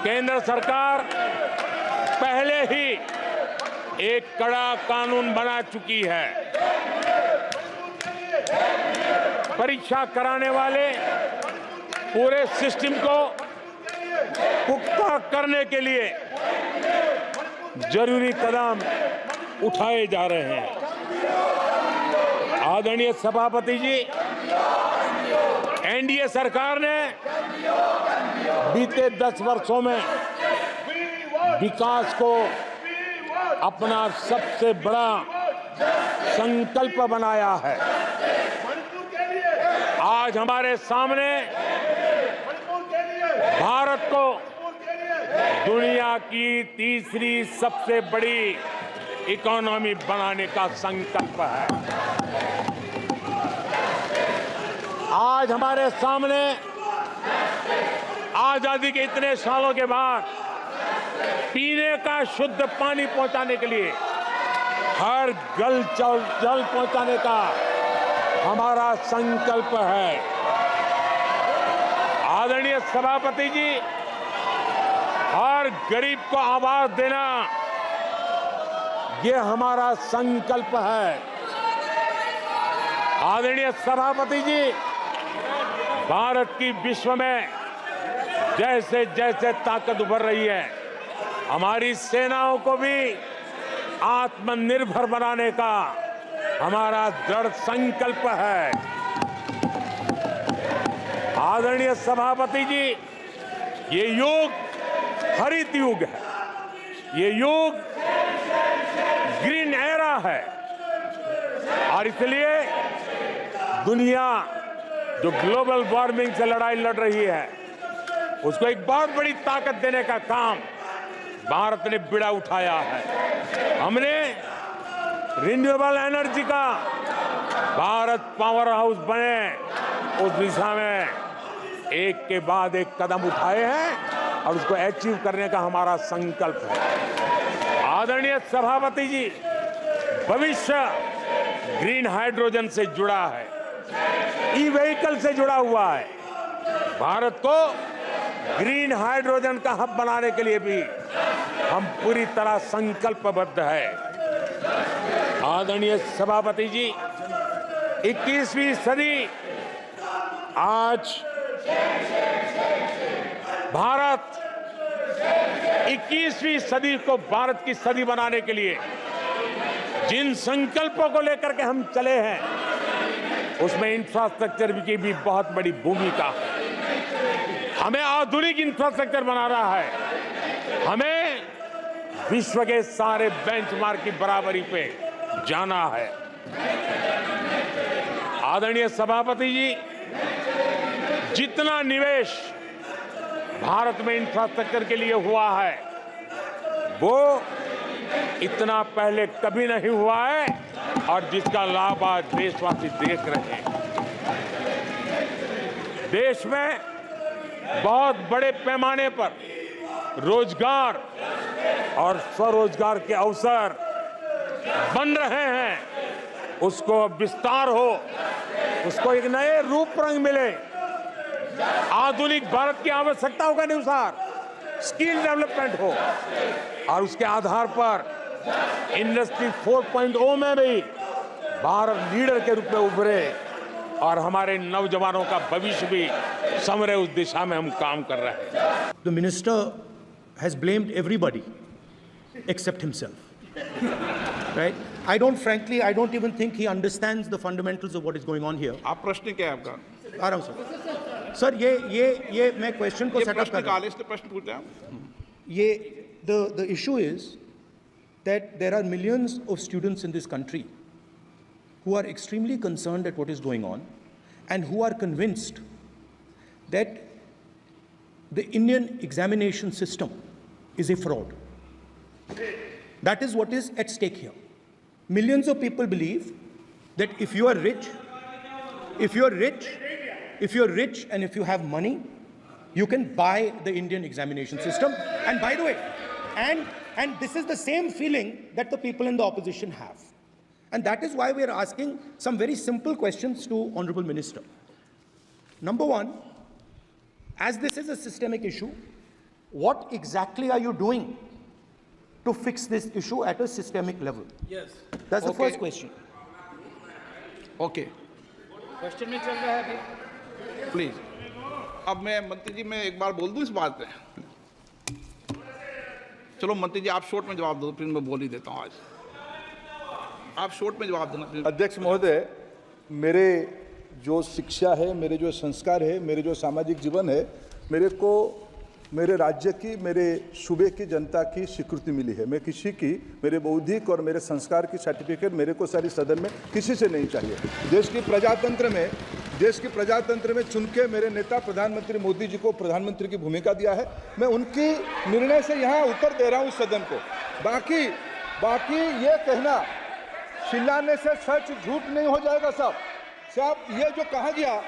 केंद्र सरकार पहले ही एक कड़ा कानून बना चुकी है। परीक्षा कराने वाले पूरे सिस्टम को पुख्ता करने के लिए जरूरी कदम उठाए जा रहे हैं। आदरणीय सभापति जी, एनडीए सरकार ने बीते 10 वर्षों में विकास को अपना सबसे बड़ा संकल्प बनाया है। आज हमारे सामने भारत को दुनिया की तीसरी सबसे बड़ी इकोनॉमी बनाने का संकल्प है। आज हमारे सामने आजादी के इतने सालों के बाद पीने का शुद्ध पानी पहुंचाने के लिए हर जल पहुंचाने का हमारा संकल्प है। आदरणीय सभापति जी, हर गरीब को आवाज देना ये हमारा संकल्प है। आदरणीय सभापति जी, भारत की विश्व में जैसे जैसे ताकत उभर रही है, हमारी सेनाओं को भी आत्मनिर्भर बनाने का हमारा दृढ़ संकल्प है। आदरणीय सभापति जी, ये युग हरित युग है, ये युग ग्रीन एरा है और इसलिए दुनिया जो ग्लोबल वार्मिंग से लड़ाई लड़ रही है, उसको एक बहुत बड़ी ताकत देने का काम भारत ने बीड़ा उठाया है। हमने रिन्यूएबल एनर्जी का भारत पावर हाउस बने, उस दिशा में एक के बाद एक कदम उठाए हैं और उसको अचीव करने का हमारा संकल्प है। आदरणीय सभापति जी, भविष्य ग्रीन हाइड्रोजन से जुड़ा है, ई व्हीकल से जुड़ा हुआ है। भारत को ग्रीन हाइड्रोजन का हब बनाने के लिए भी हम पूरी तरह संकल्पबद्ध है। आदरणीय सभापति जी, 21वीं सदी आज भारत 21वीं सदी को भारत की सदी बनाने के लिए जिन संकल्पों को लेकर के हम चले हैं, उसमें इंफ्रास्ट्रक्चर की भी बहुत बड़ी भूमिका है। हमें आधुनिक इंफ्रास्ट्रक्चर बना रहा है, हमें विश्व के सारे बेंचमार्क की बराबरी पे जाना है। आदरणीय सभापति जी, जितना निवेश भारत में इंफ्रास्ट्रक्चर के लिए हुआ है, वो इतना पहले कभी नहीं हुआ है और जिसका लाभ आज देशवासी देख रहे हैं। देश में बहुत बड़े पैमाने पर रोजगार और स्वरोजगार के अवसर बन रहे हैं। उसको विस्तार हो, उसको एक नए रूप रंग मिले, आधुनिक भारत की आवश्यकताओं के अनुसार स्किल डेवलपमेंट हो और उसके आधार पर इंडस्ट्री 4.0 में भी भारत लीडर के रूप में उभरे और हमारे नौजवानों का भविष्य भी संवरे, उस दिशा में हम काम कर रहे हैं। The minister has blamed everybody except himself, right? I don't even think he understands the fundamentals of what is going on here. आप प्रश्न क्या है आपका? आ रहा हूँ सर, ये मैं क्वेश्चन को सेटअप कर रहा हूँ। इसलिए प्रश्न पूछ रहे हैं। ये the issue is that there are millions of students in this country who are extremely concerned at what is going on and who are convinced that the Indian examination system is a fraud. That is what is at stake here. Millions of people believe that if you are rich and if you have money, you can buy the Indian examination system. And by the way, and this is the same feeling that the people in the opposition have. And that is why we are asking some very simple questions to Honorable Minister. Number one, as this is a systemic issue, what exactly are you doing to fix this issue at a systemic level? Yes. That's the first question. Okay question में चल रहा है अभी। Please. अब मैं मंत्री जी मैं एक बार बोल दूं इस बात पे। चलो मंत्री जी आप शॉर्ट में जवाब दो, फिर मैं बोल ही देता हूं। आज आप शॉर्ट में जवाब देना प्लीज। अध्यक्ष महोदय, मेरे जो शिक्षा है, मेरे जो संस्कार है, मेरे जो सामाजिक जीवन है, मेरे को मेरे राज्य की, मेरे सूबे की जनता की स्वीकृति मिली है। मैं किसी की, मेरे बौद्धिक और मेरे संस्कार की सर्टिफिकेट मेरे को सारी सदन में किसी से नहीं चाहिए। देश की प्रजातंत्र में चुन के मेरे नेता प्रधानमंत्री मोदी जी को प्रधानमंत्री की भूमिका दिया है। मैं उनकी निर्णय से यहाँ उत्तर दे रहा हूँ सदन को। बाकी ये कहना चिल्लाने से सच झूठ नहीं हो जाएगा साहब। ये जो कहा गया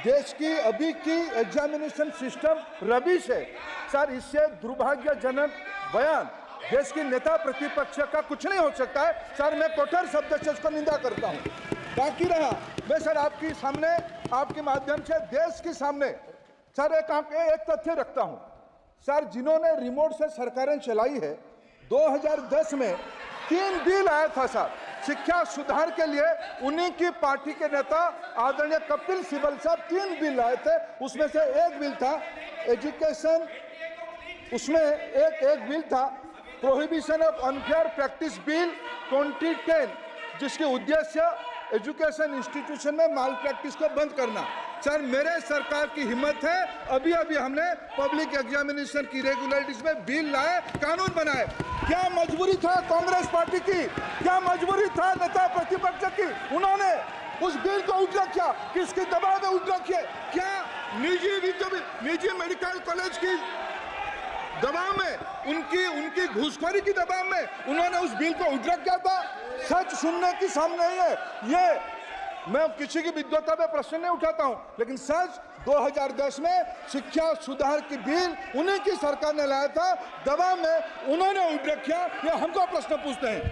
देश की अभी की एग्जामिनेशन सिस्टम रबिश है सर, इससे दुर्भाग्यजनक बयान देश की नेता प्रतिपक्ष का कुछ नहीं हो सकता है सर। मैं कठोर शब्द से इसको निंदा करता हूं। बाकी रहा, मैं सर आपके सामने, आपके माध्यम से देश के सामने सर एक तथ्य रखता हूं सर। जिन्होंने रिमोट से सरकारें चलाई है, 2010 में 3 बिल आया था सर शिक्षा सुधार के लिए। उन्हीं की पार्टी के नेता आदरणीय कपिल सिब्बल साहब 3 बिल लाए थे। उसमें से एक बिल था एजुकेशन, उसमें एक बिल था prohibition of unfair practice bill 2010, जिसके उद्देश्य एजुकेशन इंस्टीट्यूशन में माल प्रैक्टिस को बंद करना। सर मेरे सरकार की हिम्मत है, अभी हमने पब्लिक एग्जामिनेशन की रेगुलरिटीज में बिल लाए, कानून बनाए। क्या मजबूरी था कांग्रेस पार्टी की, क्या मजबूरी था नेता प्रतिपक्ष की? उन्होंने उस बिल को उल्टा किया, किसके दबाव में उल्टा किया? क्या निजी मेडिकल कॉलेज की दबाव में, उनकी घूसखोरी की दबाव में उन्होंने उस बिल को उल्टा किया था? सच सुनने की सामने ही है। ये मैं किसी की विद्वता पे प्रश्न नहीं उठाता हूं, लेकिन सच 2010 में शिक्षा सुधार की बिल उन्हीं की सरकार ने लाया था, दबाव में उन्होंने उल्टा किया। ये हमको प्रश्न पूछते हैं।